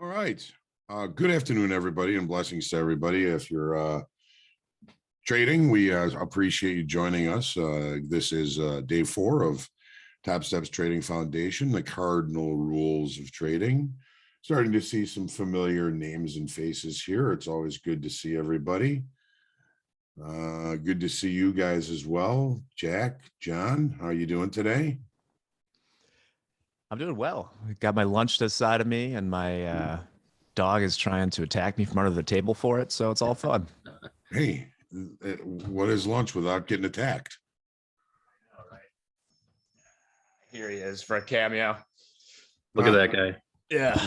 All right. Good afternoon, everybody, and blessings to everybody. If you're trading, we appreciate you joining us. This is day 4 of Topstep's Trading Foundation, the Cardinal Rules of Trading. Starting to see some familiar names and faces here. It's always good to see everybody. Good to see you guys as well. Jack, John, how are you doing today? I'm doing well. Got my lunch to the side of me, and my dog is trying to attack me from under the table for it. So it's all fun. Hey, what is lunch without getting attacked? All right. Here he is for a cameo. Look at that guy. Yeah,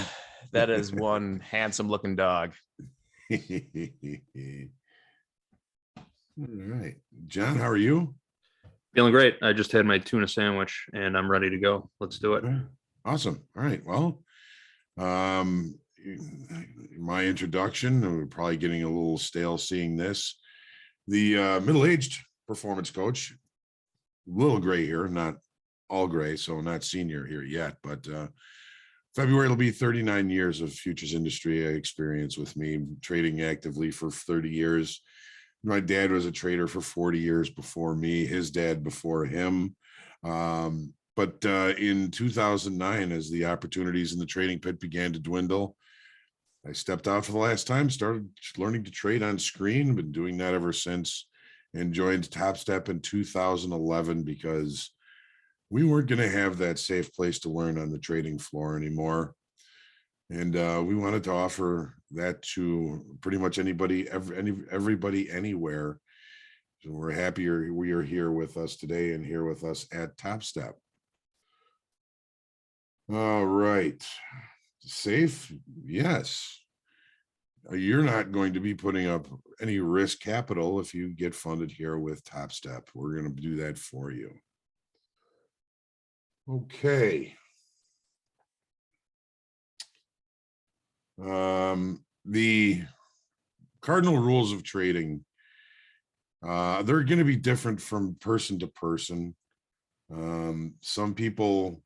that is one handsome looking dog. All right. John, how are you? Feeling great. I just had my tuna sandwich and I'm ready to go. Let's do it. Awesome. All right. Well, my introduction, we're probably getting a little stale seeing this. The middle-aged performance coach, a little gray here, not all gray, so not senior here yet, but February it'll be 39 years of futures industry experience with me, trading actively for 30 years. My dad was a trader for 40 years before me, his dad before him. But in 2009, as the opportunities in the trading pit began to dwindle, I stepped out for the last time, started learning to trade on screen, been doing that ever since, and joined Topstep in 2011 because we weren't going to have that safe place to learn on the trading floor anymore. And we wanted to offer that to pretty much anybody, everybody, anywhere. So we're happy we are here with us today and here with us at Topstep. All right. Safe? Yes. You're not going to be putting up any risk capital if you get funded here with Topstep. We're going to do that for you. Okay. The cardinal rules of trading, they're going to be different from person to person. Some people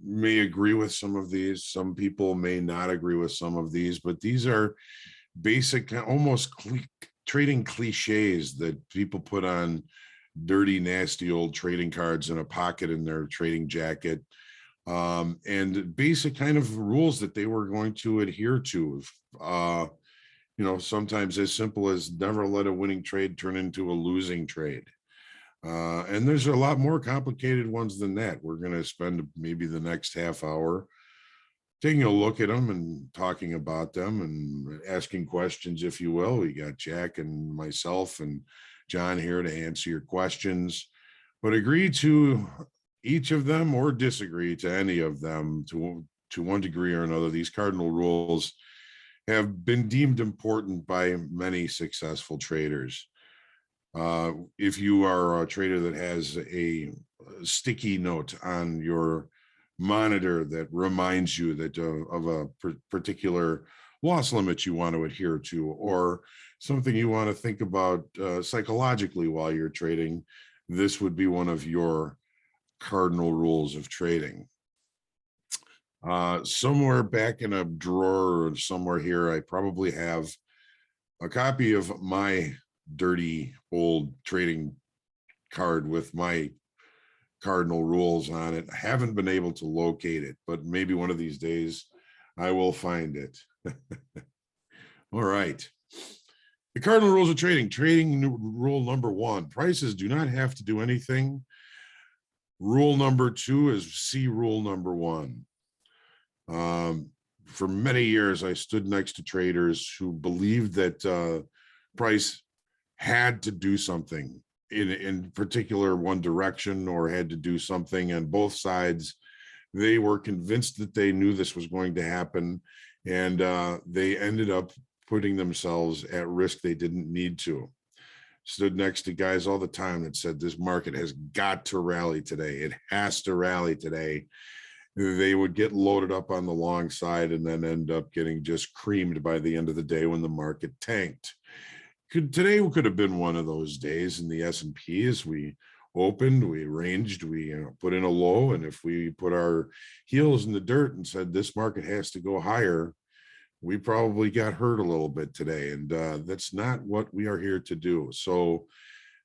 may agree with some of these, some people may not agree with some of these, but these are basic, almost trading cliches that people put on dirty, nasty old trading cards in a pocket in their trading jacket. And basic kind of rules that they were going to adhere to. Sometimes as simple as never let a winning trade turn into a losing trade. And there's a lot more complicated ones than that. We're going to spend maybe the next half hour taking a look at them and talking about them and asking questions, if you will. We got Jack and myself and John here to answer your questions, but agree to each of them or disagree to any of them to one degree or another. These cardinal rules have been deemed important by many successful traders. If you are a trader that has a sticky note on your monitor that reminds you that of a particular loss limit you want to adhere to, or something you want to think about psychologically while you're trading, this would be one of your cardinal rules of trading. Somewhere back in a drawer or somewhere here, I probably have a copy of my dirty old trading card with my cardinal rules on it. I haven't been able to locate it, but maybe one of these days I will find it. All right. The cardinal rules of trading. Trading rule number 1, prices do not have to do anything. Rule number 2 is see rule number 1. For many years, I stood next to traders who believed that price had to do something in particular one direction, or had to do something on both sides. They were convinced that they knew this was going to happen, and they ended up putting themselves at risk they didn't need to. Stood next to guys all the time that said this market has got to rally today. It has to rally today. They would get loaded up on the long side and then end up getting just creamed by the end of the day when the market tanked. Today could have been one of those days in the S&P. As we opened, we ranged, we put in a low, and if we put our heels in the dirt and said this market has to go higher, we probably got hurt a little bit today, and that's not what we are here to do. So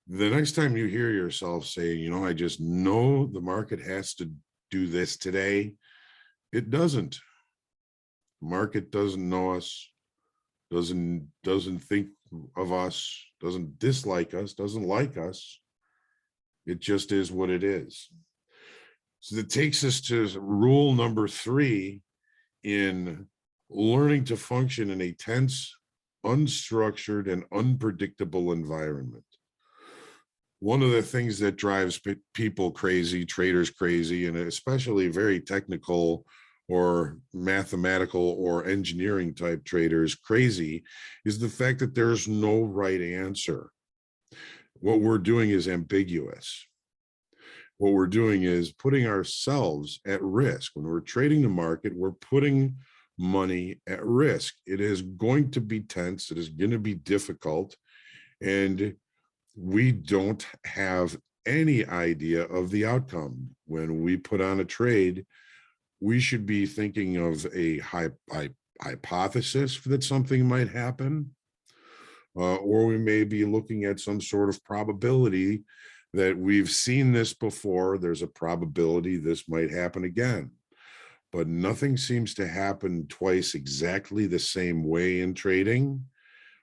the next time you hear yourself say, you know, I just know the market has to do this today, it doesn't. Market doesn't know us, doesn't think of us, doesn't dislike us, doesn't like us. It just is what it is. So that takes us to rule number 3 in learning to function in a tense, unstructured, and unpredictable environment. One of the things that drives people crazy, traders crazy, and especially very technical or mathematical or engineering type traders crazy, is the fact that there's no right answer. What we're doing is ambiguous. What we're doing is putting ourselves at risk. When we're trading the market, we're putting money at risk. It is going to be tense. It is going to be difficult. And we don't have any idea of the outcome. When we put on a trade, we should be thinking of a hypothesis that something might happen, or we may be looking at some sort of probability that we've seen this before. There's a probability this might happen again, but nothing seems to happen twice exactly the same way in trading.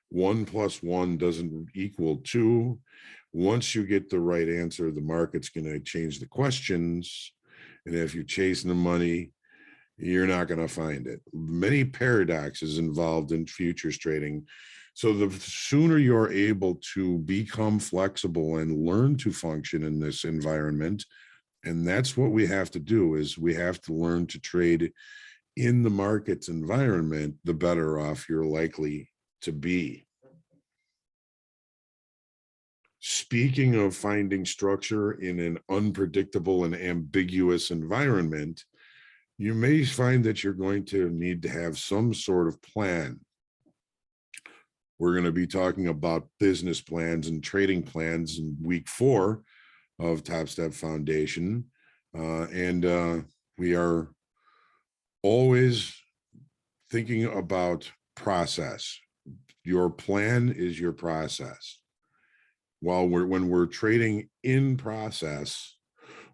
1 + 1 doesn't equal 2. Once you get the right answer, the market's going to change the questions. And if you're chasing the money, you're not going to find it. Many paradoxes involved in futures trading. So the sooner you're able to become flexible and learn to function in this environment, and that's what we have to do, is we have to learn to trade in the market's environment, the better off you're likely to be. Speaking of finding structure in an unpredictable and ambiguous environment, you may find that you're going to need to have some sort of plan. We're going to be talking about business plans and trading plans in week 4 of Topstep Foundation. We are always thinking about process. Your plan is your process. When we're trading in process,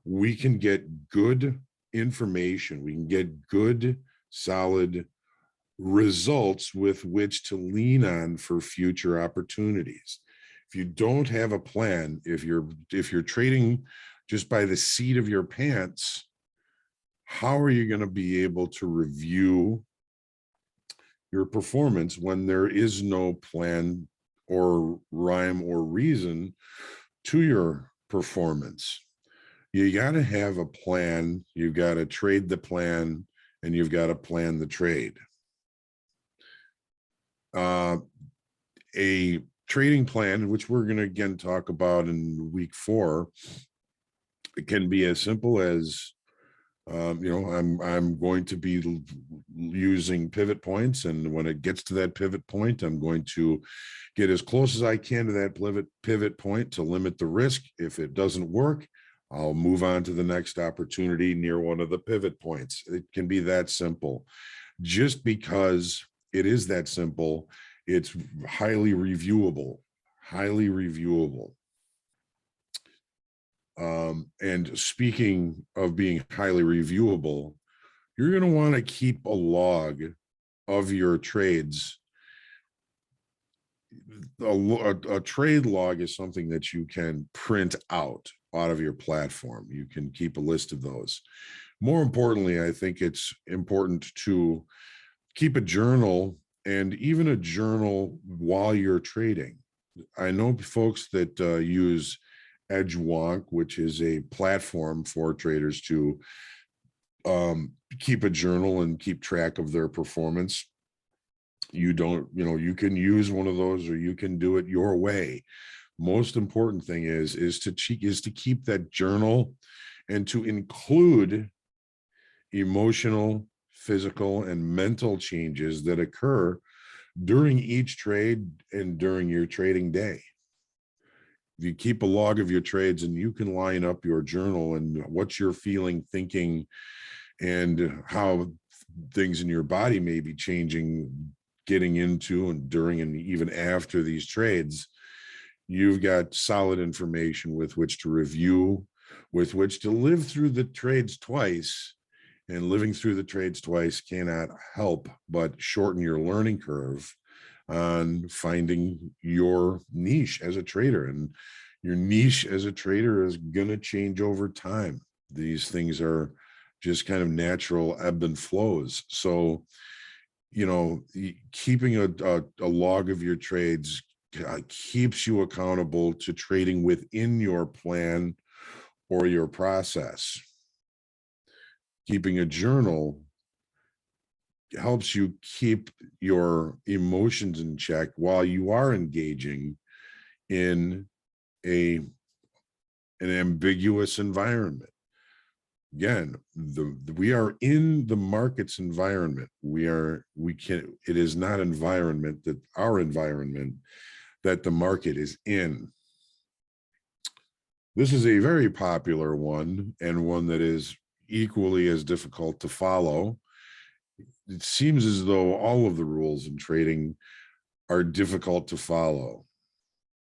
we can get good information. We can get good, solid results with which to lean on for future opportunities. If you don't have a plan, if you're trading just by the seat of your pants, how are you going to be able to review your performance when there is no plan or rhyme or reason to your performance? You got to have a plan. You've got to trade the plan, and you've got to plan the trade. A trading plan, which we're going to again talk about in week 4, it can be as simple as, I'm going to be using pivot points, and when it gets to that pivot point, I'm going to get as close as I can to that pivot point to limit the risk. If it doesn't work, I'll move on to the next opportunity near one of the pivot points. It can be that simple. Just because it is that simple, it's highly reviewable. And speaking of being highly reviewable, you're going to want to keep a log of your trades. A trade log is something that you can print out of your platform. You can keep a list of those. More importantly, I think it's important to keep a journal, and even a journal while you're trading. I know folks that use Edgewonk, which is a platform for traders to keep a journal and keep track of their performance. You can use one of those, or you can do it your way. Most important thing is to keep that journal, and to include emotional, physical, and mental changes that occur during each trade and during your trading day. If you keep a log of your trades, and you can line up your journal and what you're feeling, thinking, and how things in your body may be changing, getting into and during and even after these trades. You've got solid information with which to review, with which to live through the trades twice. And living through the trades twice cannot help but shorten your learning curve on finding your niche as a trader. And your niche as a trader is going to change over time. These things are just kind of natural ebb and flows. So, keeping a log of your trades keeps you accountable to trading within your plan or your process. Keeping a journal helps you keep your emotions in check while you are engaging in an ambiguous environment. Again, we are in the market's environment. It is not our environment that the market is in. This is a very popular one, and one that is equally as difficult to follow. It seems as though all of the rules in trading are difficult to follow.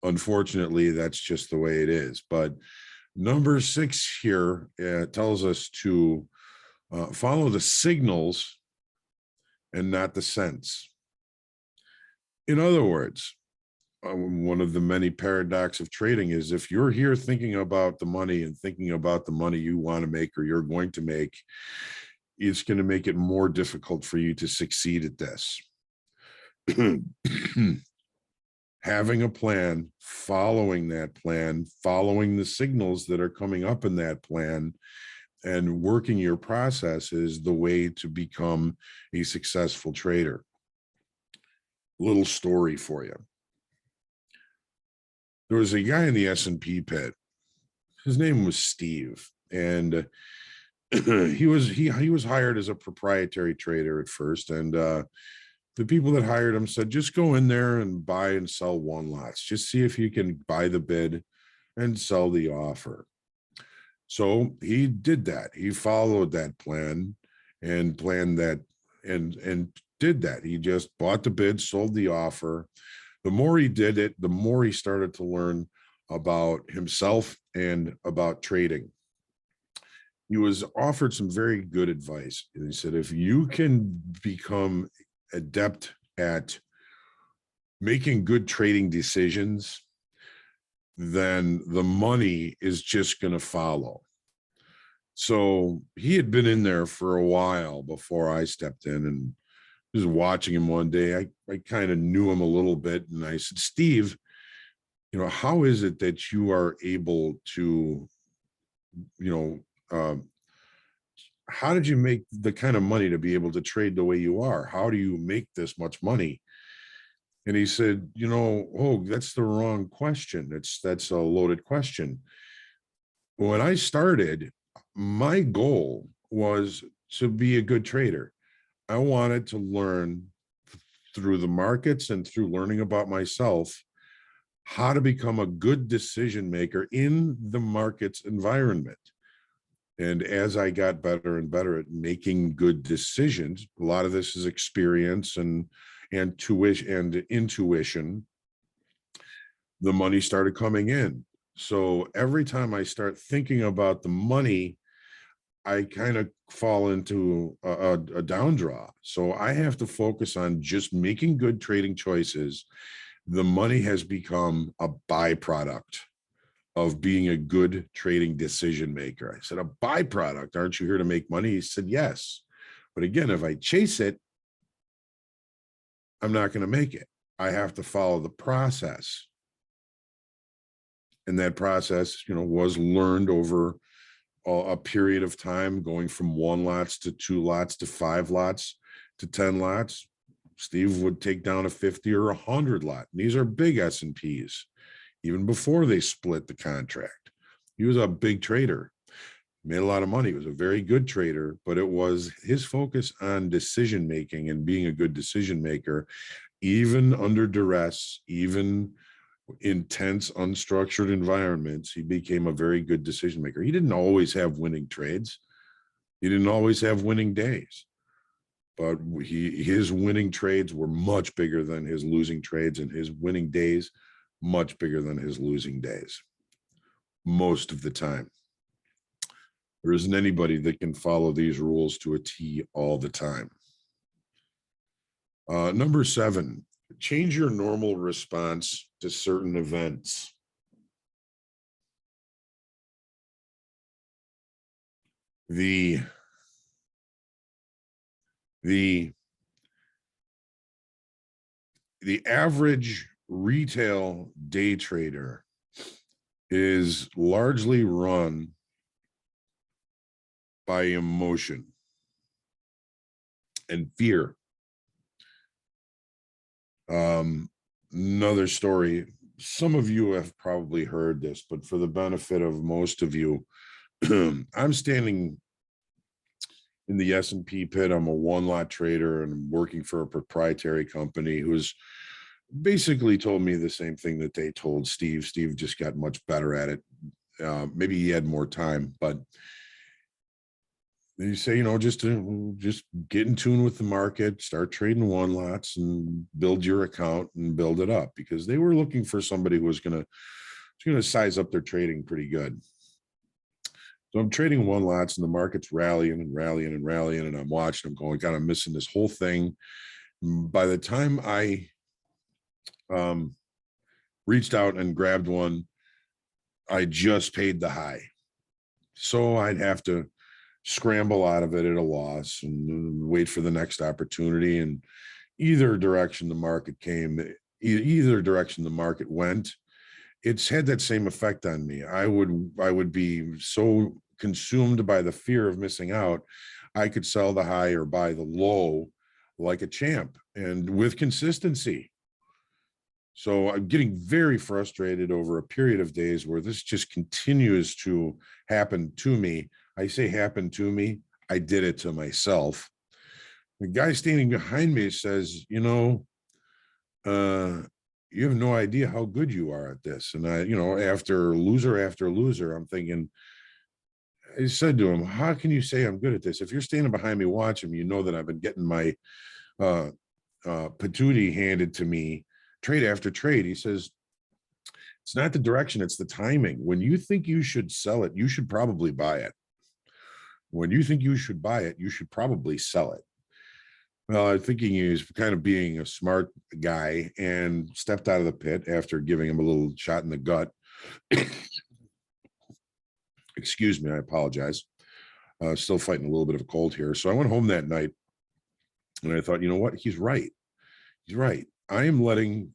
Unfortunately, that's just the way it is. But number 6 here tells us to follow the signals and not the sense. In other words, one of the many paradoxes of trading is if you're here thinking about the money and thinking about the money you want to make or you're going to make, it's going to make it more difficult for you to succeed at this. Having a plan, following that plan, following the signals that are coming up in that plan, and working your process is the way to become a successful trader. Little story for you. There was a guy in the S&P pit. His name was Steve, and he was hired as a proprietary trader at first, and the people that hired him said, just go in there and buy and sell one lots. Just see if you can buy the bid and sell the offer. So he did that. He followed that plan and planned that and did that. He just bought the bid, sold the offer. The more he did it, the more he started to learn about himself and about trading. He was offered some very good advice. And he said, if you can become adept at making good trading decisions, then the money is just going to follow. So he had been in there for a while before I stepped in, and was watching him one day. I kind of knew him a little bit, and I said, Steve, how is it that you are able to, how did you make the kind of money to be able to trade the way you are? How do you make this much money? And he said, oh, that's the wrong question. That's a loaded question. When I started, my goal was to be a good trader. I wanted to learn through the markets and through learning about myself how to become a good decision maker in the market's environment. And as I got better and better at making good decisions, a lot of this is experience and intuition, the money started coming in. So every time I start thinking about the money, I kind of fall into a down draw. So I have to focus on just making good trading choices. The money has become a byproduct of being a good trading decision maker. I said, a byproduct? Aren't you here to make money? He said, yes. But again, if I chase it, I'm not going to make it. I have to follow the process. And that process, was learned over a period of time, going from 1 lots to 2 lots to 5 lots to 10 lots. Steve would take down a 50 or 100 lot. And these are big S&Ps. Even before they split the contract, he was a big trader, made a lot of money. He was a very good trader, but it was his focus on decision making and being a good decision maker, even under duress, even intense, unstructured environments. He became a very good decision maker. He didn't always have winning trades. He didn't always have winning days, but his winning trades were much bigger than his losing trades, and his winning days much bigger than his losing days most of the time. There isn't anybody that can follow these rules to a T all the time. Number 7, change your normal response to certain events. The average retail day trader is largely run by emotion and fear. Another story, some of you have probably heard this, but for the benefit of most of you, I'm standing in the S&P pit. I'm a one-lot trader, and I'm working for a proprietary company who's basically told me the same thing that they told Steve. Steve just got much better at it. Maybe he had more time, but you say, just get in tune with the market, start trading one lots and build your account and build it up, because they were looking for somebody who was going to size up their trading pretty good. So I'm trading one lots and the market's rallying and rallying and rallying, and I'm watching them going, God, I'm missing this whole thing. By the time I reached out and grabbed one, I just paid the high. So I'd have to scramble out of it at a loss and wait for the next opportunity. And either direction the market came, either direction the market went, it's had that same effect on me. I would be so consumed by the fear of missing out, I could sell the high or buy the low like a champ, and with consistency. So I'm getting very frustrated over a period of days where this just continues to happen to me. I say happen to me, I did it to myself. The guy standing behind me says, you have no idea how good you are at this. And after loser, I'm thinking, I said to him, how can you say I'm good at this? If you're standing behind me watching, you know that I've been getting my patootie handed to me trade after trade. He says, it's not the direction, it's the timing. When you think you should sell it, you should probably buy it. When you think you should buy it, you should probably sell it. Well, I'm thinking he was kind of being a smart guy and stepped out of the pit after giving him a little shot in the gut. Excuse me, I apologize. Still fighting a little bit of a cold here. So I went home that night and I thought, you know what? He's right. He's right. I am letting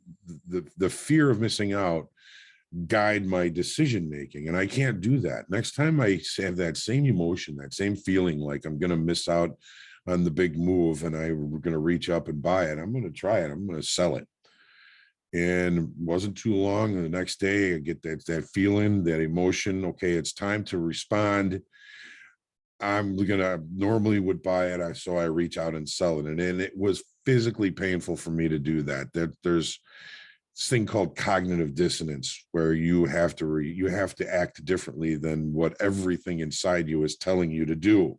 the fear of missing out guide my decision making, and I can't do that. Next time I have that same emotion, that same feeling like I'm going to miss out on the big move and I'm going to reach up and buy it, I'm going to try it. I'm going to sell it. And it wasn't too long. The next day I get that feeling, that emotion. Okay, it's time to respond. I'm gonna normally would buy it. So I reach out and sell it. And it was physically painful for me to do that. There's this thing called cognitive dissonance, where you have to act differently than what everything inside you is telling you to do.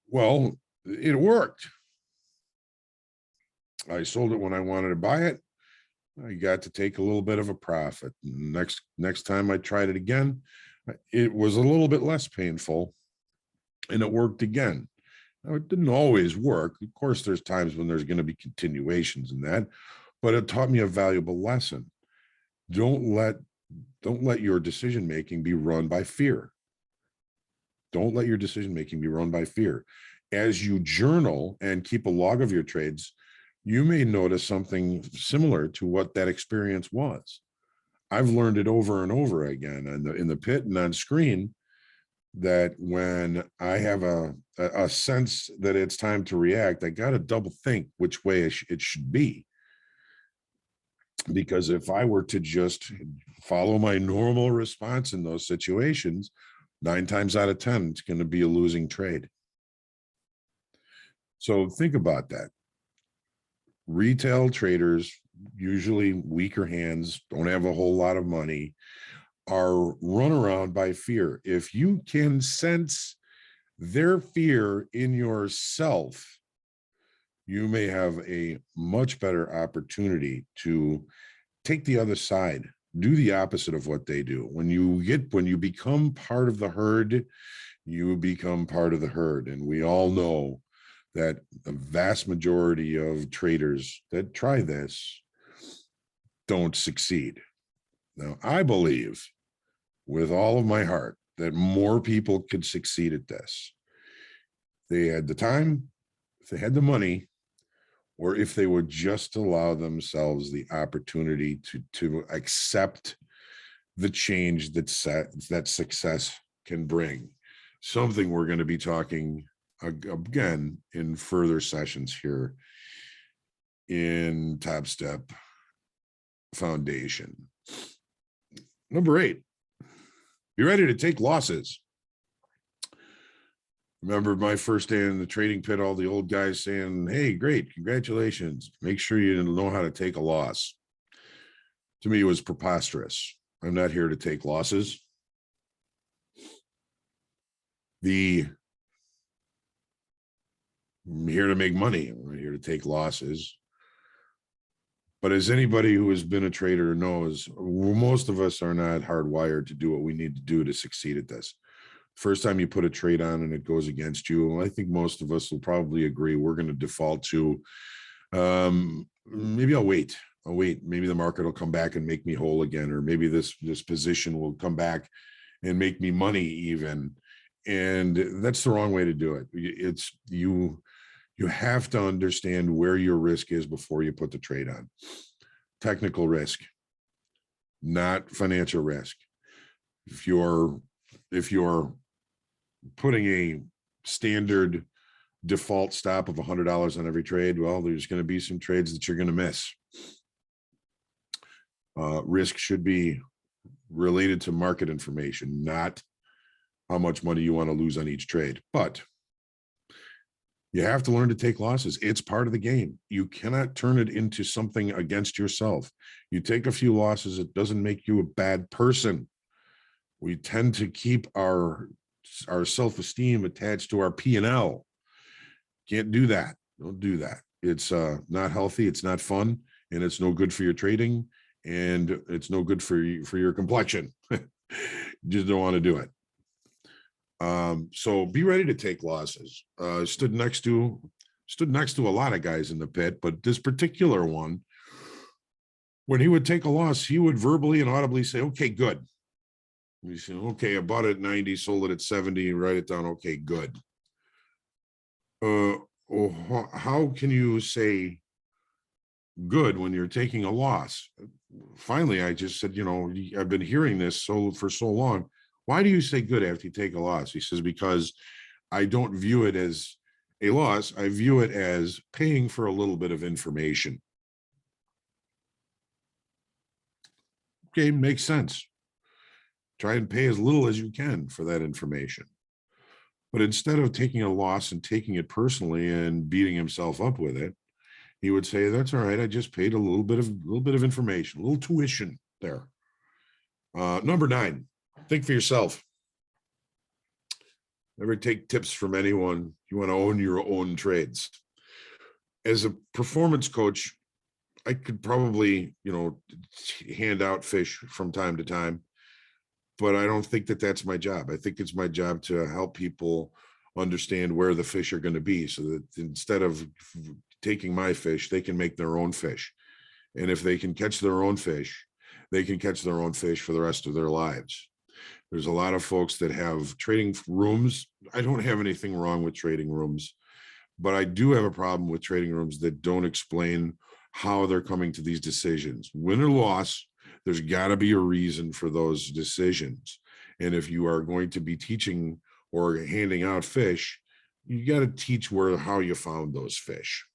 Well, it worked. I sold it when I wanted to buy it. I got to take a little bit of a profit. Next time I tried it again, it was a little bit less painful, and it worked again. Now, it didn't always work. Of course, there's times when there's going to be continuations in that, but it taught me a valuable lesson. Don't let your decision making be run by fear. Don't let your decision making be run by fear. As you journal and keep a log of your trades, you may notice something similar to what that experience was. I've learned it over and over again in the pit and on screen, that when I have a sense that it's time to react, I got to double think which way it should be. Because if I were to just follow my normal response in those situations, 9 times out of 10, it's going to be a losing trade. So think about that. Retail traders, usually weaker hands, don't have a whole lot of money, are run around by fear. If you can sense their fear in yourself, you may have a much better opportunity to take the other side, do the opposite of what they do. When you become part of the herd, you become part of the herd. And we all know that the vast majority of traders that try this don't succeed. Now, I believe with all of my heart that more people could succeed at this. They had the time, if they had the money, or if they would just allow themselves the opportunity to accept the change that success can bring. Something we're going to be talking again in further sessions here in Topstep Foundation. Number 8, be ready to take losses. Remember my first day in the trading pit, all the old guys saying, hey, great, congratulations. Make sure you know how to take a loss. To me, it was preposterous. I'm not here to take losses. I'm here to make money. I'm here to take losses. But as anybody who has been a trader knows, most of us are not hardwired to do what we need to do to succeed at this. First time you put a trade on and it goes against you, I think most of us will probably agree we're going to default to, maybe I'll wait. Maybe the market will come back and make me whole again, or maybe this position will come back and make me money even. And that's the wrong way to do it. It's you have to understand where your risk is before you put the trade on. Technical risk, not financial risk. If you're putting a standard default stop of $100 on every trade, well, there's going to be some trades that you're going to miss. Risk should be related to market information, not how much money you want to lose on each trade. But you have to learn to take losses. It's part of the game. You cannot turn it into something against yourself. You take a few losses, it doesn't make you a bad person. We tend to keep our self-esteem attached to our P&L. Can't do that. Don't do that. It's not healthy. It's not fun, and it's no good for your trading, and it's no good for your complexion. Just don't want to do it. So be ready to take losses. Stood next to a lot of guys in the pit, but this particular one, when he would take a loss, he would verbally and audibly say, okay, good. You say, okay, I bought it at 90, sold it at 70, write it down. Okay, good. How can you say good when you're taking a loss? Finally, I just said, I've been hearing this for so long. Why do you say good after you take a loss? He says, because I don't view it as a loss. I view it as paying for a little bit of information. Okay, makes sense. Try and pay as little as you can for that information. But instead of taking a loss and taking it personally and beating himself up with it, he would say, that's all right. I just paid a little bit of information, a little tuition there. Number 9, think for yourself. Never take tips from anyone. You want to own your own trades. As a performance coach, I could probably, hand out fish from time to time, but I don't think that that's my job. I think it's my job to help people understand where the fish are going to be, so that instead of taking my fish, they can make their own fish. And if they can catch their own fish, they can catch their own fish for the rest of their lives. There's a lot of folks that have trading rooms. I don't have anything wrong with trading rooms, but I do have a problem with trading rooms that don't explain how they're coming to these decisions. Win or loss, there's got to be a reason for those decisions. And if you are going to be teaching or handing out fish, you got to teach how you found those fish.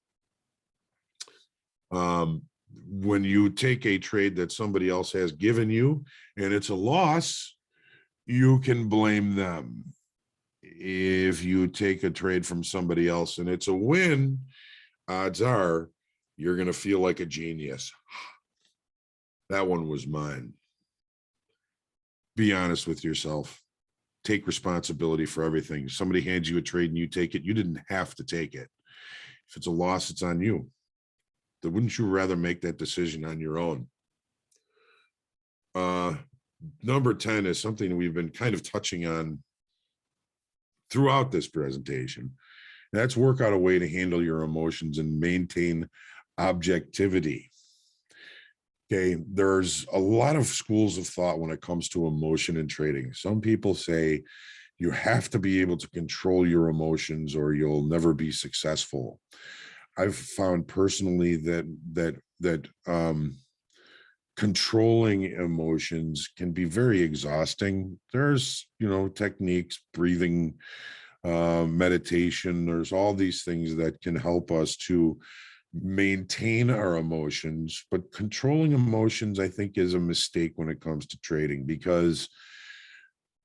When you take a trade that somebody else has given you and it's a loss, you can blame them. If you take a trade from somebody else and it's a win, odds are you're going to feel like a genius. That one was mine. Be honest with yourself. Take responsibility for everything. Somebody hands you a trade and you take it. You didn't have to take it. If it's a loss, it's on you. Then wouldn't you rather make that decision on your own? Number 10 is something we've been kind of touching on throughout this presentation. That's work out a way to handle your emotions and maintain objectivity. Okay, there's a lot of schools of thought when it comes to emotion and trading. Some people say you have to be able to control your emotions or you'll never be successful. I've found personally that controlling emotions can be very exhausting. There's, techniques, breathing, meditation. There's all these things that can help us to maintain our emotions, but controlling emotions, I think, is a mistake when it comes to trading, because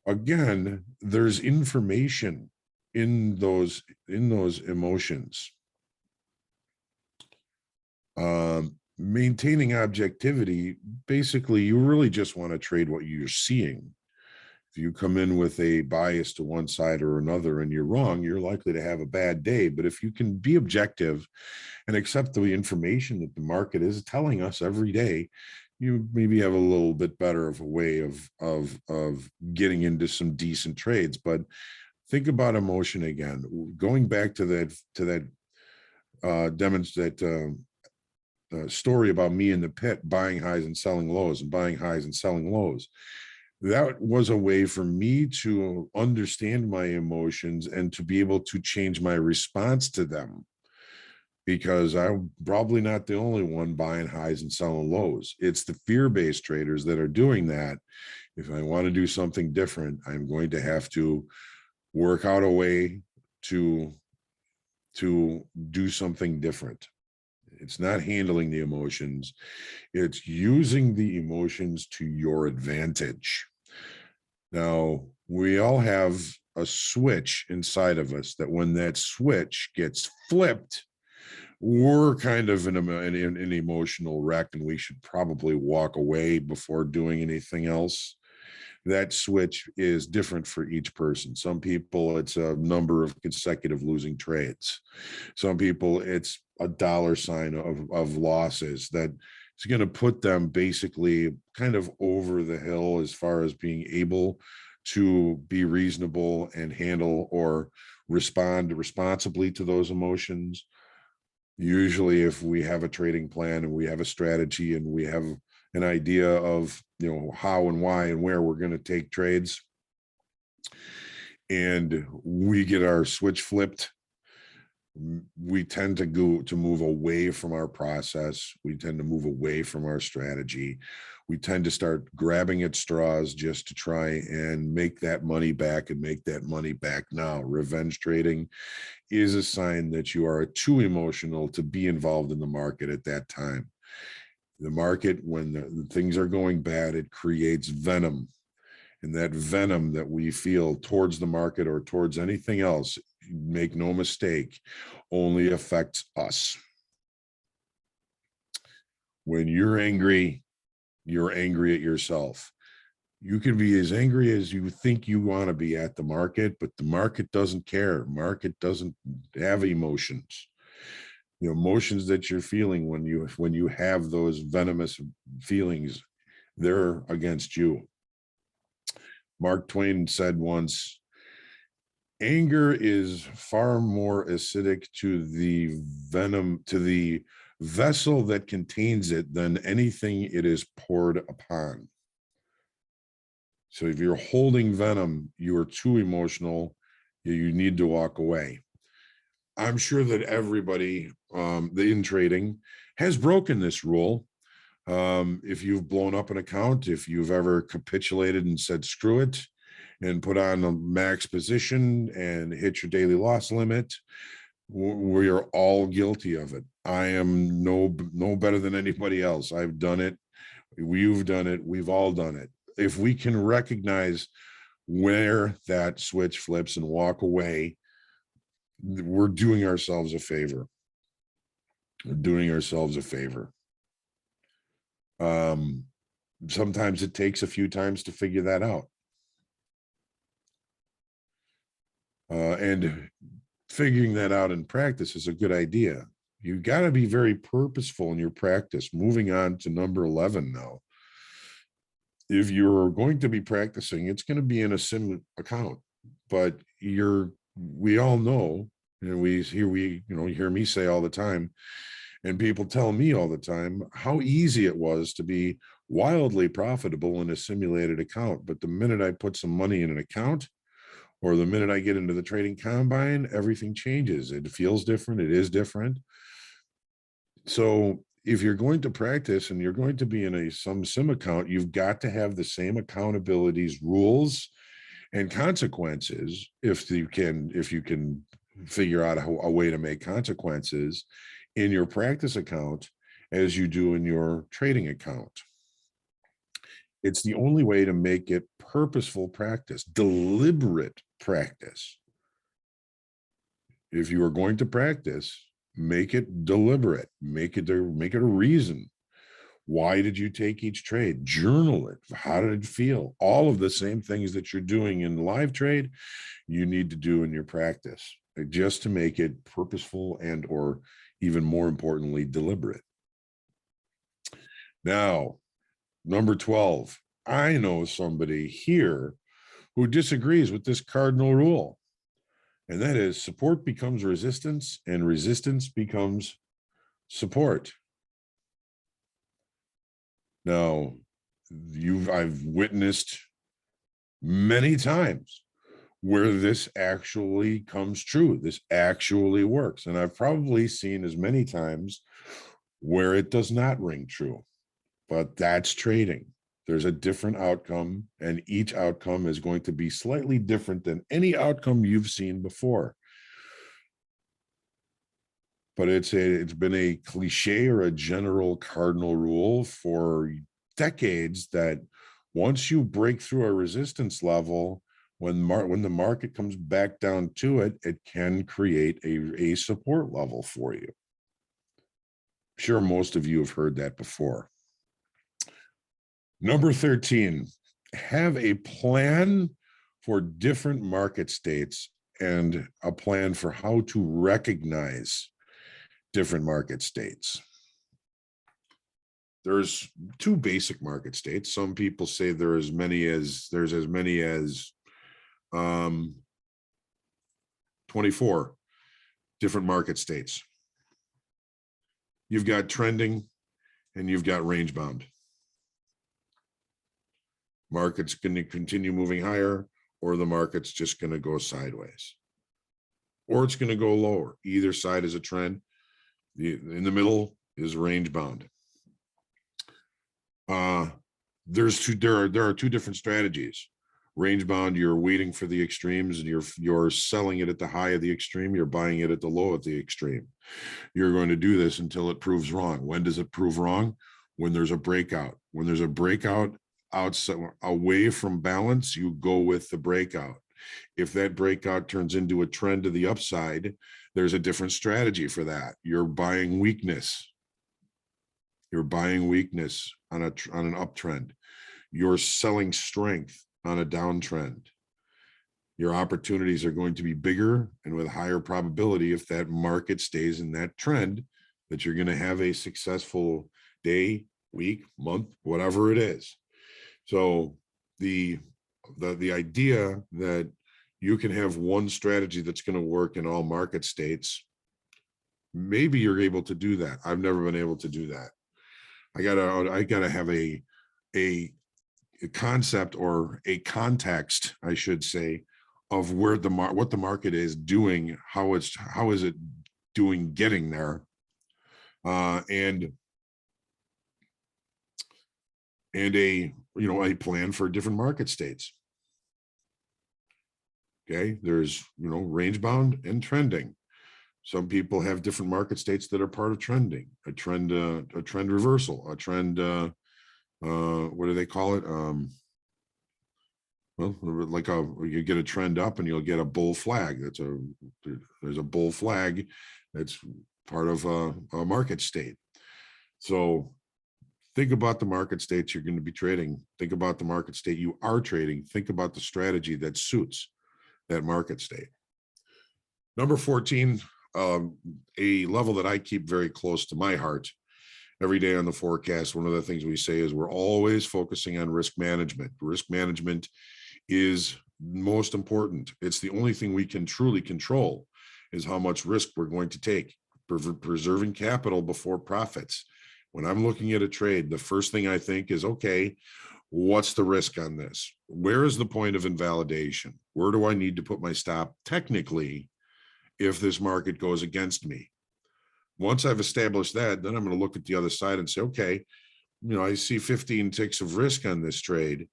again, there's information in those emotions. Maintaining objectivity, basically, you really just want to trade what you're seeing. If you come in with a bias to one side or another and you're wrong, you're likely to have a bad day. But if you can be objective and accept the information that the market is telling us every day, you maybe have a little bit better of a way of getting into some decent trades. But think about emotion again. Going back to that story about me in the pit buying highs and selling lows and buying highs and selling lows. That was a way for me to understand my emotions and to be able to change my response to them, because I'm probably not the only one buying highs and selling lows. It's the fear-based traders that are doing that. If I want to do something different, I'm going to have to work out a way to do something different. It's not handling the emotions. It's using the emotions to your advantage. Now, we all have a switch inside of us that when that switch gets flipped, we're kind of in an emotional wreck and we should probably walk away before doing anything else. That switch is different for each person. Some people, it's a number of consecutive losing trades. Some people, it's a dollar sign of losses that is going to put them basically kind of over the hill as far as being able to be reasonable and handle or respond responsibly to those emotions. Usually, if we have a trading plan and we have a strategy and we have an idea of how and why and where we're going to take trades, and we get our switch flipped, we tend to move away from our process. We tend to move away from our strategy. We tend to start grabbing at straws just to try and make that money back and make that money back now. Revenge trading is a sign that you are too emotional to be involved in the market at that time. The market, when the things are going bad, it creates venom. And that venom that we feel towards the market or towards anything else, make no mistake, only affects us. When you're angry at yourself. You can be as angry as you think you want to be at the market, but the market doesn't care. Market doesn't have emotions. The emotions that you're feeling when you have those venomous feelings, they're against you. Mark Twain said once, anger is far more acidic to the vessel that contains it than anything it is poured upon. So if you're holding venom, you are too emotional, you need to walk away. I'm sure that everybody in trading has broken this rule. If you've blown up an account, if you've ever capitulated and said, screw it, and put on a max position and hit your daily loss limit, we are all guilty of it. I am no better than anybody else. I've done it. You've done it. We've all done it. If we can recognize where that switch flips and walk away, we're doing ourselves a favor. We're doing ourselves a favor. Sometimes it takes a few times to figure that out. And figuring that out in practice is a good idea. You got to be very purposeful in your practice. Moving on to number 11 now. If you're going to be practicing, it's going to be in a sim account, but we all know, and you hear me say all the time, and people tell me all the time how easy it was to be wildly profitable in a simulated account. But the minute I put some money in an account, or the minute I get into the trading combine, everything changes. It feels different. It is different. So if you're going to practice and you're going to be in some sim account, you've got to have the same accountabilities, rules, and consequences. If you can figure out a way to make consequences in your practice account as you do in your trading account. It's the only way to make it purposeful practice, deliberate practice. If you are going to practice, make it deliberate, make it a reason. Why did you take each trade? Journal it. How did it feel? All of the same things that you're doing in live trade, you need to do in your practice, just to make it purposeful and, or even more importantly, deliberate. Now, number 12, I know somebody here who disagrees with this cardinal rule, and that is support becomes resistance and resistance becomes support. Now, I've witnessed many times where this actually comes true. This actually works. And I've probably seen as many times where it does not ring true, but that's trading. There's a different outcome, and each outcome is going to be slightly different than any outcome you've seen before. But it's been a cliche or a general cardinal rule for decades that once you break through a resistance level, when the market comes back down to it, it can create a support level for you. I'm sure most of you have heard that before. Number 13, have a plan for different market states and a plan for how to recognize different market states. There's two basic market states. Some people say there's as many as 24 different market states. You've got trending and you've got range bound. Market's going to continue moving higher, or the market's just going to go sideways, or it's going to go lower. Either side is a trend. In the middle is range bound. There are two different strategies. Range bound, you're waiting for the extremes and you're selling it at the high of the extreme, you're buying it at the low of the extreme. You're going to do this until it proves wrong. When does it prove wrong? When there's a breakout. When there's a breakout outside, away from balance, you go with the breakout. If that breakout turns into a trend to the upside, there's a different strategy for that. You're buying weakness. You're buying weakness on an uptrend. You're selling strength on a downtrend. Your opportunities are going to be bigger and with higher probability if that market stays in that trend, that you're going to have a successful day, week, month, whatever it is. So the idea that you can have one strategy that's going to work in all market states, maybe you're able to do that. I've never been able to do that. I gotta have a concept, or a context, I should say, of where what the market is doing, how is it doing getting there, and a plan for different market states. Okay, there's range bound and trending. Some people have different market states that are part of trending, a trend reversal, a trend, what do they call it? Well, like you get a trend up and you'll get a bull flag. There's a bull flag that's part of a market state. So think about the market states you're going to be trading. Think about the market state you are trading. Think about the strategy that suits that market state. Number 14, a level that I keep very close to my heart every day on the forecast. One of the things we say is we're always focusing on risk management. Risk management is most important. It's the only thing we can truly control is how much risk we're going to take, preserving capital before profits. When I'm looking at a trade, the first thing I think is, okay, what's the risk on this? Where is the point of invalidation? Where do I need to put my stop technically if this market goes against me? Once I've established that, then I'm going to look at the other side and say, okay, I see 15 ticks of risk on this trade.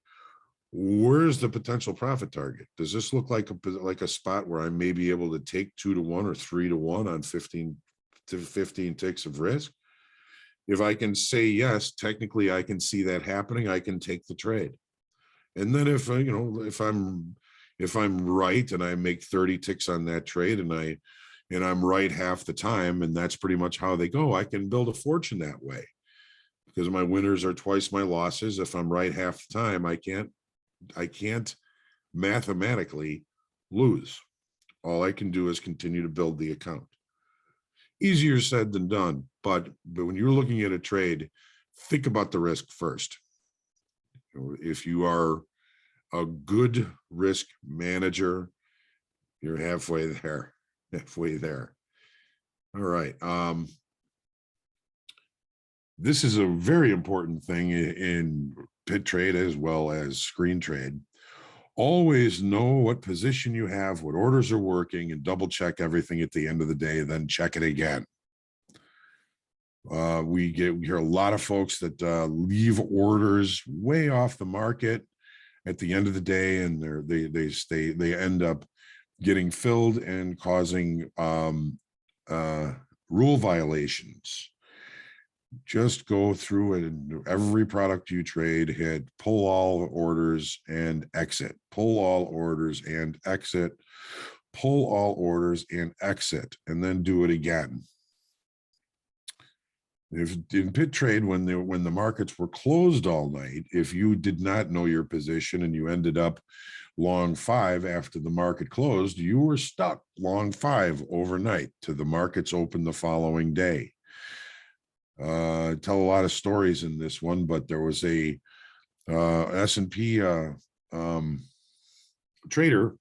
Where's the potential profit target? Does this look like a spot where I may be able to take 2-to-1 or 3-to-1 on 15 ticks of risk? If I can say yes, technically I can see that happening, I can take the trade. And then if I'm right and I make 30 ticks on that trade and I'm right half the time, and that's pretty much how they go, I can build a fortune that way. Because my winners are twice my losses. If I'm right half the time, I can't mathematically lose. All I can do is continue to build the account. Easier said than done, but when you're looking at a trade, think about the risk first. If you are a good risk manager, you're halfway there. All right. This is a very important thing in pit trade as well as screen trade. Always know what position you have, what orders are working, and double check everything at the end of the day, then check it again. We hear a lot of folks that leave orders way off the market at the end of the day, and they end up getting filled and causing rule violations. Just go through it, and every product you trade, hit pull all orders and exit, pull all orders and exit, pull all orders and exit, and then do it again. If in pit trade, when the markets were closed all night, if you did not know your position and you ended up long 5 after the market closed, you were stuck long 5 overnight to the markets open the following day. I tell a lot of stories in this one, but there was a S&P trader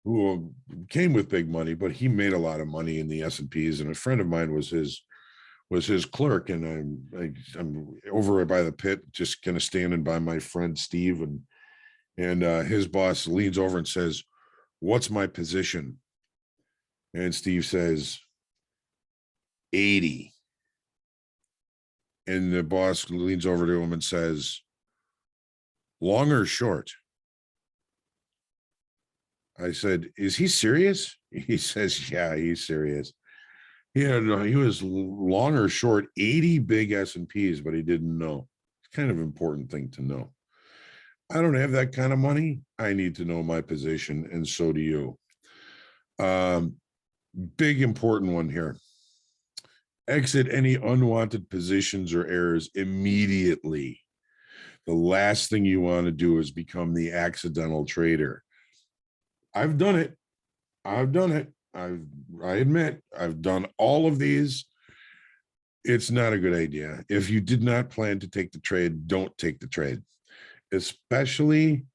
who came with big money, but he made a lot of money in the S&Ps, and a friend of mine was his clerk, and I'm over by the pit, just kind of standing by my friend Steve, and his boss leans over and says, "What's my position?" And Steve says, 80. And the boss leans over to him and says, "Long or short?" I said, "Is he serious?" He says, "Yeah, he's serious." He was long or short 80 big S&Ps, but he didn't know. It's kind of an important thing to know. I don't have that kind of money. I need to know my position, and so do you. Big important one here. Exit any unwanted positions or errors immediately. The last thing you want to do is become the accidental trader. I've done it. I admit I've done all of these. It's not a good idea. If you did not plan to take the trade, don't take the trade, especially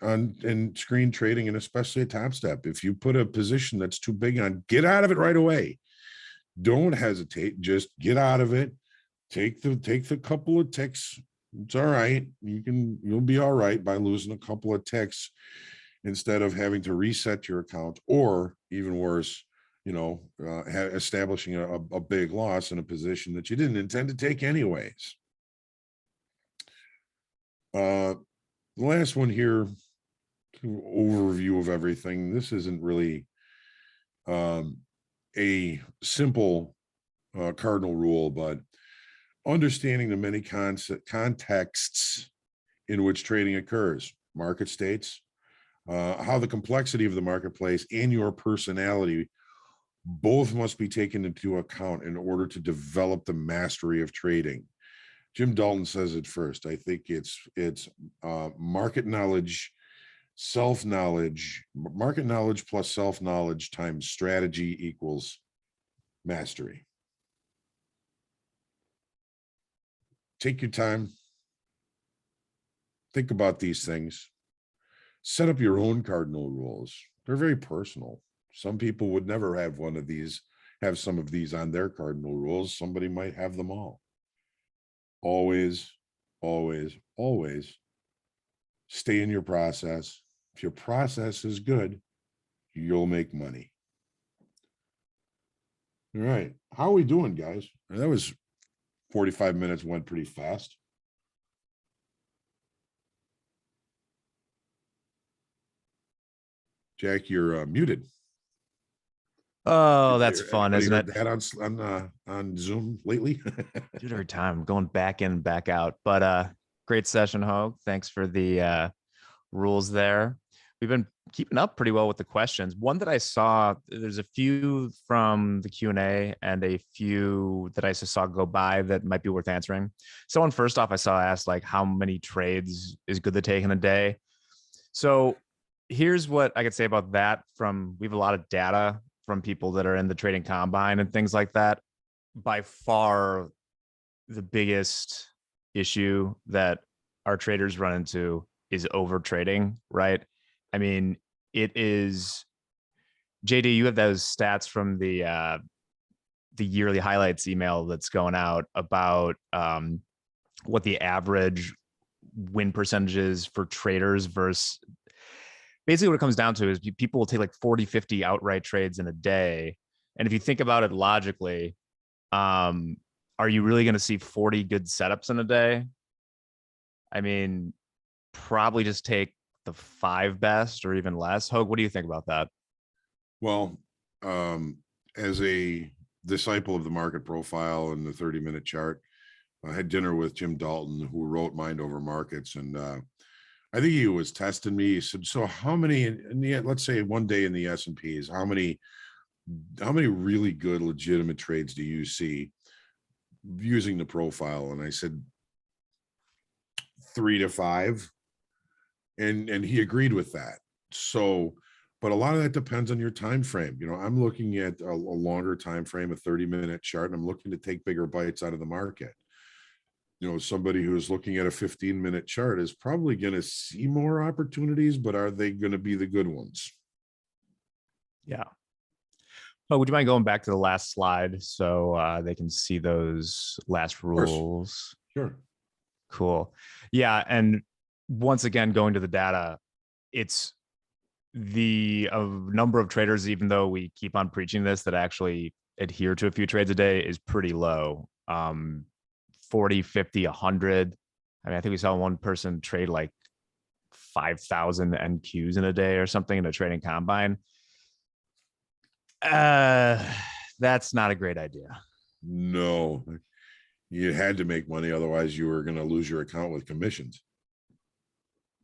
in screen trading, and especially at Topstep. If you put a position that's too big on, get out of it right away. Don't hesitate. Just get out of it. Take the couple of ticks. It's all right. You'll be all right by losing a couple of ticks instead of having to reset your account, or even worse, establishing a big loss in a position that you didn't intend to take anyways. The last one here, overview of everything. This isn't really a simple cardinal rule, but understanding the many contexts in which trading occurs, market states, how the complexity of the marketplace and your personality both must be taken into account in order to develop the mastery of trading. Jim Dalton says it first. I think it's market knowledge self-knowledge, market knowledge plus self-knowledge times strategy equals mastery. Take your time. Think about these things. Set up your own cardinal rules. They're very personal. Some people would never have one of these, have some of these on their cardinal rules. Somebody might have them all. Always, always, always stay in your process. If your process is good, you'll make money. All right. How are we doing, guys? That was 45 minutes, went pretty fast. Jack, you're muted. Oh, that's fun, Anybody isn't heard it? that on Zoom lately? Do it every time. I'm going back in, back out. But great session, Hogue. Thanks for the rules there. We've been keeping up pretty well with the questions. One that I saw, there's a few from the Q&A and a few that I just saw go by that might be worth answering. Someone first off I saw asked like how many trades is good to take in a day. So here's what I could say about that. We have a lot of data from people that are in the trading combine and things like that. By far the biggest issue that our traders run into is over trading, right? I mean, it is, JD, you have those stats from the yearly highlights email that's going out about what the average win percentages for traders versus, basically what it comes down to is people will take like 40, 50 outright trades in a day. And if you think about it logically, are you really going to see 40 good setups in a day? I mean, probably just take the 5 best or even less. Hogue, what do you think about that? Well, as a disciple of the market profile and the 30-minute chart, I had dinner with Jim Dalton, who wrote Mind Over Markets. And I think he was testing me. He said, so how many, let's say one day in the S&Ps, how many really good, legitimate trades do you see using the profile? And I said, 3 to 5. And he agreed with that. So, but a lot of that depends on your time frame. You know, I'm looking at a longer time frame, a 30-minute chart, and I'm looking to take bigger bites out of the market. You know, somebody who's looking at a 15-minute chart is probably going to see more opportunities, but are they going to be the good ones? Yeah. Oh, would you mind going back to the last slide so they can see those last rules? Sure. Cool. Yeah. And once again, going to the data, it's the number of traders, even though we keep on preaching this, that actually adhere to a few trades a day is pretty low. 40, 50, 100. I mean, I think we saw one person trade like 5,000 NQs in a day or something in a trading combine. That's not a great idea. No, you had to make money. Otherwise you were going to lose your account with commissions.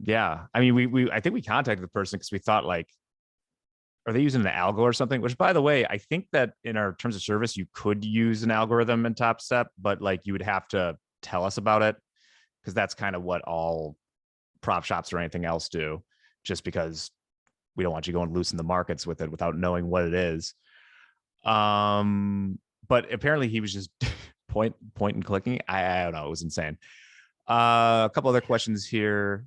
Yeah. I mean, I think we contacted the person because we thought like, are they using an algo or something? Which, by the way, I think that in our terms of service, you could use an algorithm in Topstep, but like you would have to tell us about it because that's kind of what all prop shops or anything else do, just because we don't want you going loose in the markets with it without knowing what it is. But apparently he was just point and clicking. I don't know. It was insane. A couple other questions here.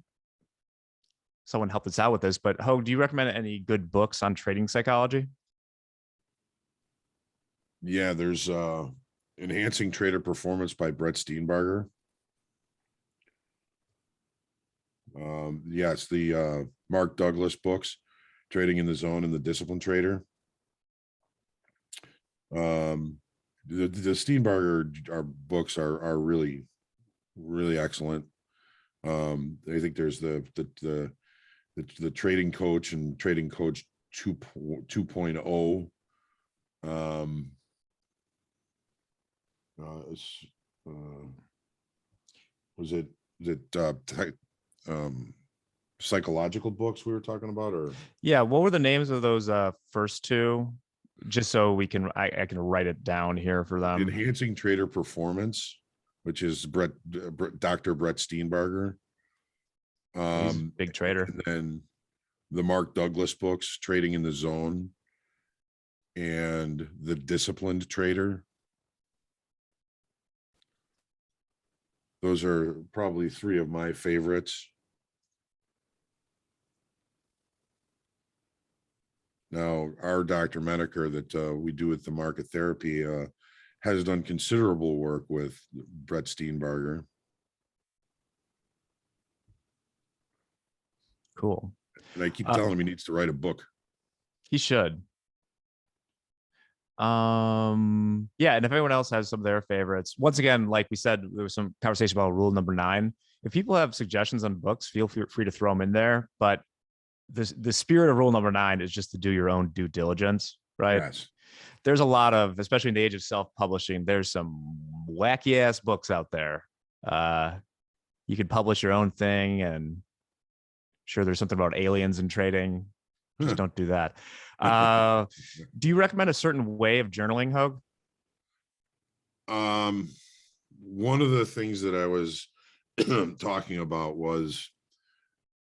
Someone helped us out with this, but Hogue, do you recommend any good books on trading psychology? Yeah, there's Enhancing Trader Performance by Brett Steenbarger. Yes, the Mark Douglas books, Trading in the Zone and The Discipline Trader. The Steenbarger books are really, really excellent. I think there's the Trading Coach and Trading Coach 2.0. Was it psychological books we were talking about, or Yeah, what were the names of those first two, just so we can I can write it down here for them? Enhancing Trader Performance, which is Dr. Brett Steenbarger. He's a big trader. And then the Mark Douglas books, Trading in the Zone, and The Disciplined Trader. Those are probably three of my favorites. Now, our Dr. Menaker that we do with the market therapy has done considerable work with Brett Steenbarger. Cool. And I keep telling him he needs to write a book. He should. Yeah, and if anyone else has some of their favorites, once again, like we said, there was some conversation about rule number 9. If people have suggestions on books, feel free to throw them in there. But the spirit of rule number 9 is just to do your own due diligence, right? Yes. There's a lot of, especially in the age of self-publishing, there's some wacky ass books out there. You could publish your own thing, and sure, there's something about aliens and trading. Just don't do that. Do you recommend a certain way of journaling, Hogue? One of the things that I was talking about was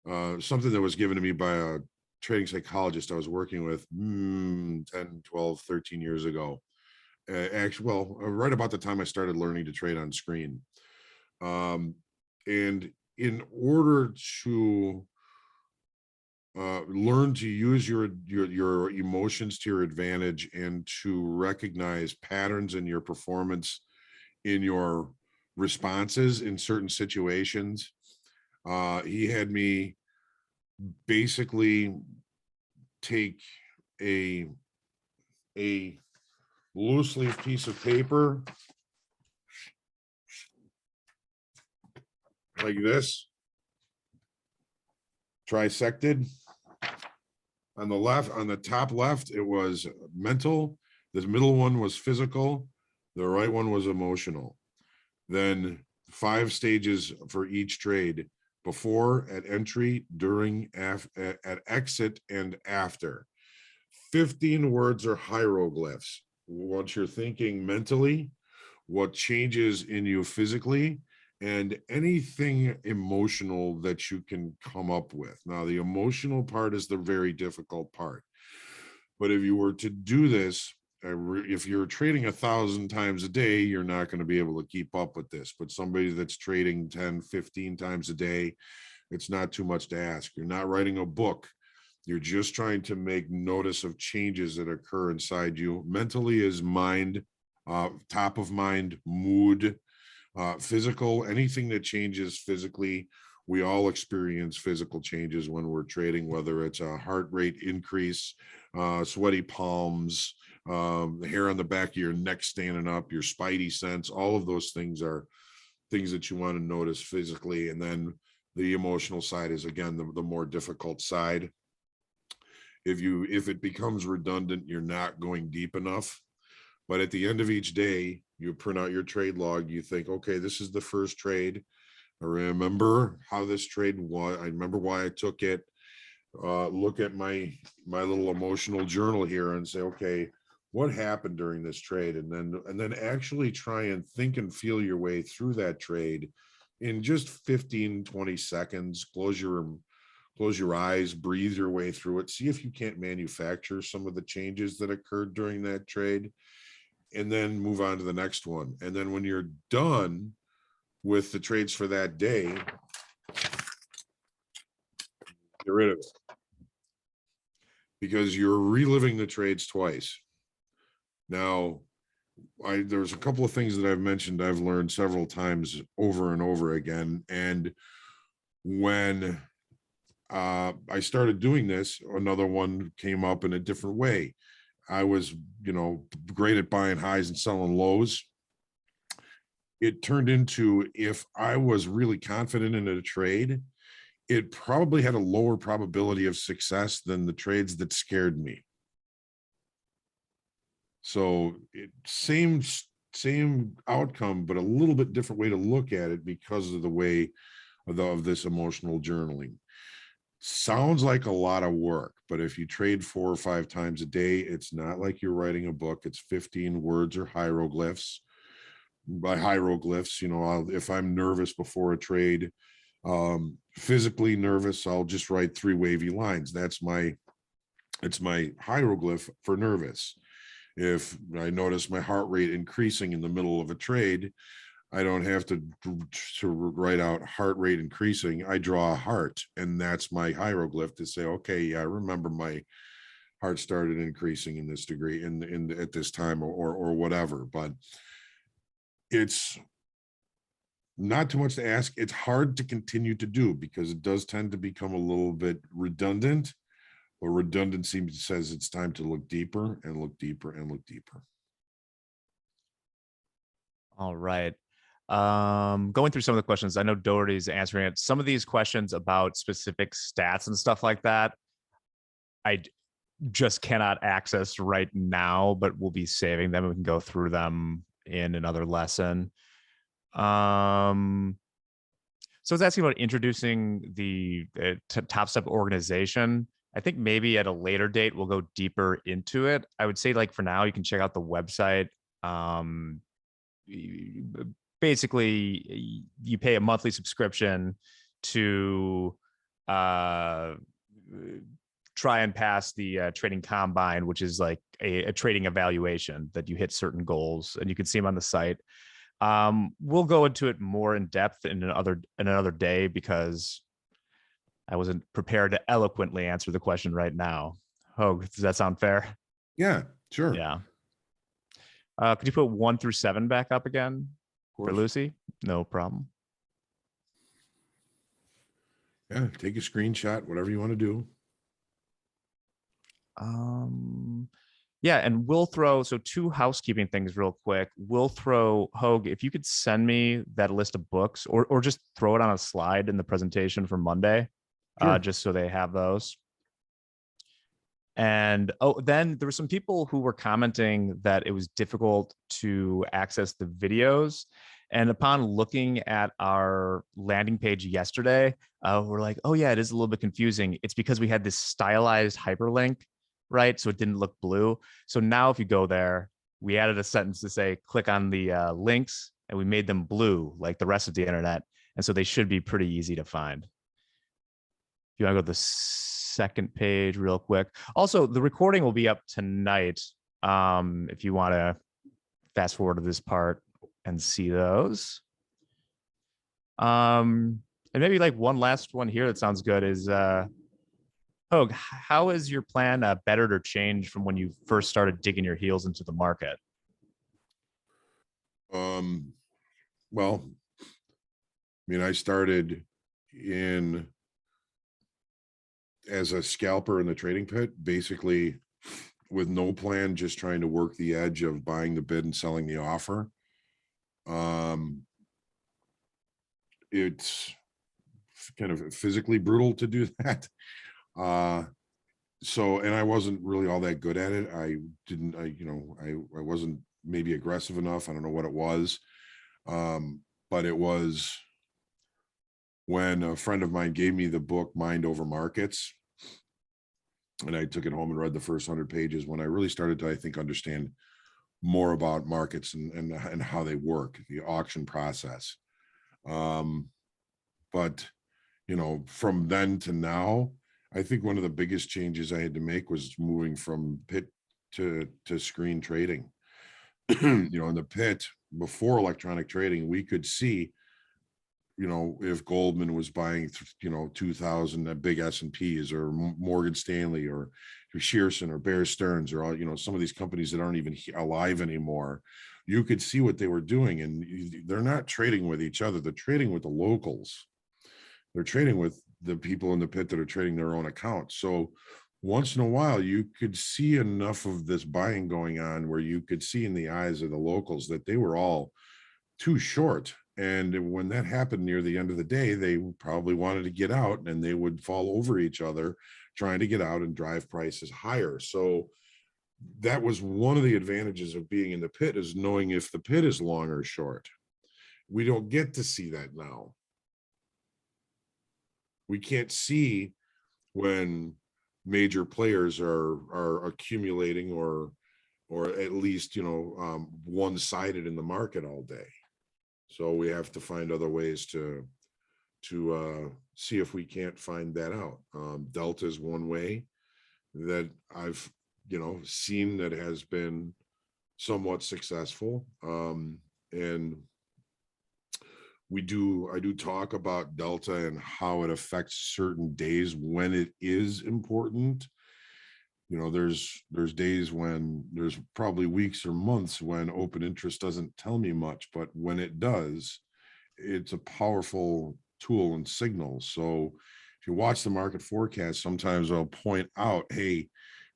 something that was given to me by a trading psychologist I was working with 10, 12, 13 years ago. Actually, well, right about the time I started learning to trade on screen. And in order to learn to use your emotions to your advantage and to recognize patterns in your performance, in your responses in certain situations, he had me basically take a loose leaf piece of paper like this, trisected. On the left, on the top left, it was mental. The middle one was physical. The right one was emotional. Then 5 stages for each trade: before, at entry, during, at exit, and after. 15 words or hieroglyphs. What you're thinking mentally, what changes in you physically, and anything emotional that you can come up with. Now, the emotional part is the very difficult part. But if you were to do this, if you're trading 1,000 times a day, you're not going to be able to keep up with this. But somebody that's trading 10, 15 times a day, it's not too much to ask. You're not writing a book. You're just trying to make notice of changes that occur inside you. Mentally is mind, top of mind, mood, physical, anything that changes physically. We all experience physical changes when we're trading, whether it's a heart rate increase, sweaty palms, the hair on the back of your neck standing up, your spidey sense. All of those things are things that you want to notice physically. And then the emotional side is, again, the more difficult side. If it becomes redundant, you're not going deep enough. But at the end of each day, you print out your trade log. You think, okay, this is the first trade. I remember how this trade was. I remember why I took it. Look at my little emotional journal here and say, okay, what happened during this trade? And then actually try and think and feel your way through that trade in just 15, 20 seconds. Close your eyes, breathe your way through it. See if you can't manufacture some of the changes that occurred during that trade, and then move on to the next one. And then when you're done with the trades for that day, get rid of it, because you're reliving the trades twice. Now, there's a couple of things that I've mentioned I've learned several times over and over again. And when I started doing this, another one came up in a different way. I was, great at buying highs and selling lows. It turned into, if I was really confident in a trade, it probably had a lower probability of success than the trades that scared me. So same outcome, but a little bit different way to look at it because of the way of this emotional journaling. Sounds like a lot of work, but if you trade 4 or 5 times a day, it's not like you're writing a book. It's 15 words or hieroglyphs. By hieroglyphs, if I'm nervous before a trade, physically nervous, I'll just write 3 wavy lines. It's my hieroglyph for nervous. If I notice my heart rate increasing in the middle of a trade, I don't have to write out heart rate increasing. I draw a heart, and that's my hieroglyph to say, okay, yeah, I remember my heart started increasing in this degree in at this time, or whatever. But it's not too much to ask. It's hard to continue to do because it does tend to become a little bit redundant, but redundancy says it's time to look deeper and look deeper and look deeper. All right. Going through some of the questions, I know Doherty's answering it. Some of these questions about specific stats and stuff like that, I just cannot access right now, but we'll be saving them. We can go through them in another lesson. So it's asking about introducing the Topstep organization. I think maybe at a later date, we'll go deeper into it. I would say, like, for now, you can check out the website. Basically, you pay a monthly subscription to try and pass the trading combine, which is like a trading evaluation that you hit certain goals, and you can see them on the site. We'll go into it more in depth in another day, because I wasn't prepared to eloquently answer the question right now. Oh, does that sound fair? Yeah, sure. Yeah. Could you put 1 through 7 back up again for Lucy? No problem. Yeah, take a screenshot, whatever you want to do. Yeah, and we'll throw, so 2 housekeeping things real quick. We'll throw, Hogue, if you could send me that list of books, or just throw it on a slide in the presentation for Monday, Sure. just so they have those. And then there were some people who were commenting that it was difficult to access the videos. And upon looking at our landing page yesterday, we're like, oh yeah, it is a little bit confusing. It's because we had this stylized hyperlink, right? So it didn't look blue. So now if you go there, we added a sentence to say, click on the links, and we made them blue like the rest of the internet. And so they should be pretty easy to find. If you want to go to the second page real quick. Also, the recording will be up tonight. If you want to fast forward to this part and see those. And maybe like one last one here that sounds good is, Hogue, how is your plan bettered or changed from when you first started digging your heels into the market? Well, I mean, I started as a scalper in the trading pit, basically with no plan, just trying to work the edge of buying the bid and selling the offer. It's kind of physically brutal to do that. So, and I wasn't really all that good at it. I wasn't maybe aggressive enough. I don't know what it was. But it was when a friend of mine gave me the book Mind Over Markets, and I took it home and read the first 100 pages, when I really started to, I think, understand more about markets and how they work, the auction process. But from then to now, I think one of the biggest changes I had to make was moving from pit to screen trading. In the pit before electronic trading, we could see, if Goldman was buying, 2,000 big S&Ps, or Morgan Stanley, or Shearson, or Bear Stearns, or all, some of these companies that aren't even alive anymore, you could see what they were doing, and they're not trading with each other. They're trading with the locals. They're trading with the people in the pit that are trading their own accounts. So once in a while, you could see enough of this buying going on where you could see in the eyes of the locals that they were all too short. And when that happened near the end of the day, they probably wanted to get out, and they would fall over each other trying to get out and drive prices higher. So that was one of the advantages of being in the pit, is knowing if the pit is long or short. We don't get to see that now. We can't see when major players are accumulating, or at least one-sided in the market all day. So we have to find other ways to see if we can't find that out. Delta is one way that I've, seen that has been somewhat successful. And I do talk about Delta and how it affects certain days when it is important. There's days when there's probably weeks or months when open interest doesn't tell me much, but when it does, it's a powerful tool and signal. So if you watch the market forecast, sometimes I'll point out, hey,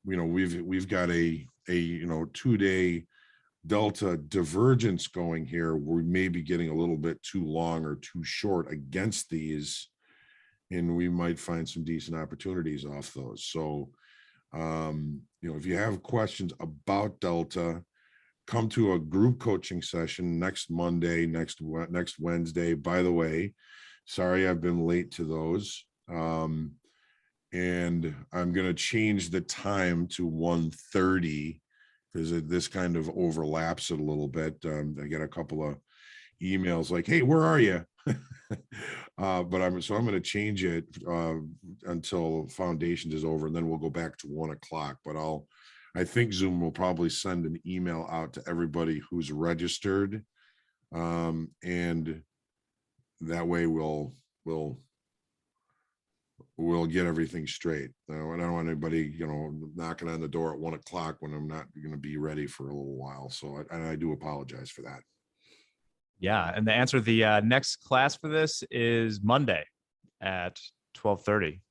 we've got a 2-day Delta divergence going here. We may be getting a little bit too long or too short against these, and we might find some decent opportunities off those. So if you have questions about Delta, come to a group coaching session next Monday, next Wednesday. By the way, sorry I've been late to those. And I'm going to change the time to 1:30 because this kind of overlaps it a little bit. I get a couple of emails like, hey, where are you? But I'm going to change it until foundations is over, and then we'll go back to 1:00. But I think Zoom will probably send an email out to everybody who's registered, and that way we'll get everything straight. I don't want anybody knocking on the door at 1:00 when I'm not going to be ready for a little while. So I do apologize for that. Yeah, and the answer, the next class for this is Monday at 12:30.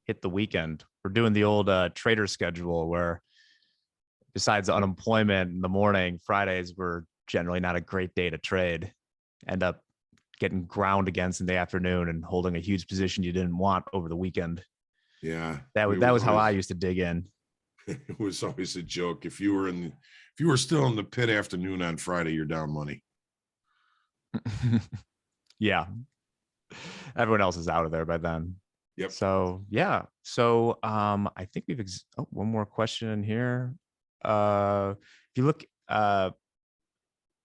Hit the weekend. We're doing the old trader schedule where, besides unemployment in the morning, Fridays were generally not a great day to trade. End up getting ground against in the afternoon and holding a huge position you didn't want over the weekend. Yeah, that was how I used to dig in. It was always a joke. If you were still in the pit afternoon on Friday, you're down money. Yeah, everyone else is out of there by then. Yep. So yeah, so I think we've one more question in here. If you look,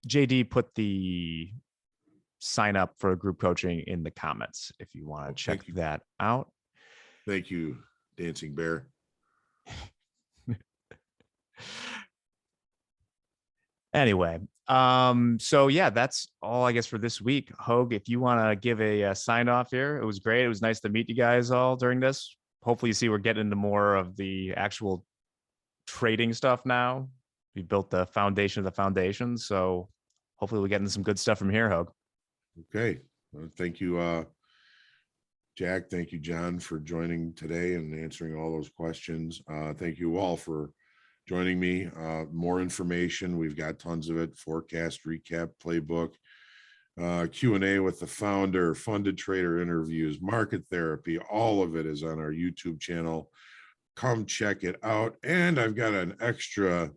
JD put the sign up for group coaching in the comments if you want to check that out. Thank you, Dancing Bear. Anyway, so yeah, that's all I guess for this week. Hogue, if you want to give a sign off here, it was great. It was nice to meet you guys all during this. Hopefully you see we're getting into more of the actual trading stuff now. We built the foundation of the foundation, so hopefully we're getting some good stuff from here, Hogue. Okay, thank you, Jack. Thank you, John, for joining today and answering all those questions. Thank you all for joining me. More information, we've got tons of it: forecast, recap, playbook, Q&A with the founder, funded trader interviews, market therapy. All of it is on our YouTube channel. Come check it out. And I've got an extra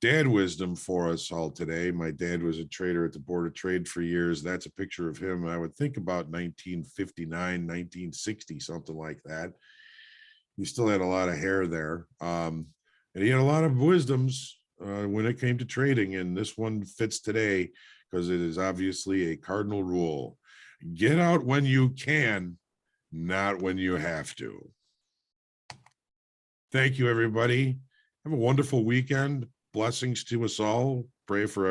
dad wisdom for us all today. My dad was a trader at the Board of Trade for years. That's a picture of him. I would think about 1959, 1960, something like that. He still had a lot of hair there. And he had a lot of wisdoms when it came to trading. And this one fits today because it is obviously a cardinal rule. Get out when you can, not when you have to. Thank you, everybody. Have a wonderful weekend. Blessings to us all. Pray for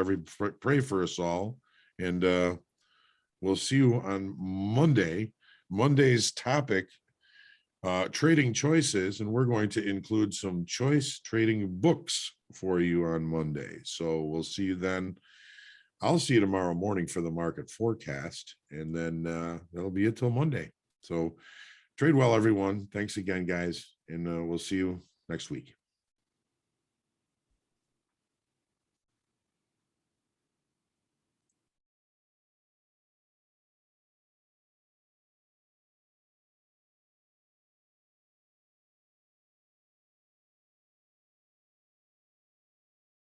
us all. And we'll see you on Monday. Monday's topic, trading choices, and we're going to include some choice trading books for you on Monday. So we'll see you then. I'll see you tomorrow morning for the market forecast, and then that'll be it till Monday. So trade well, everyone. Thanks again, guys, and we'll see you next week.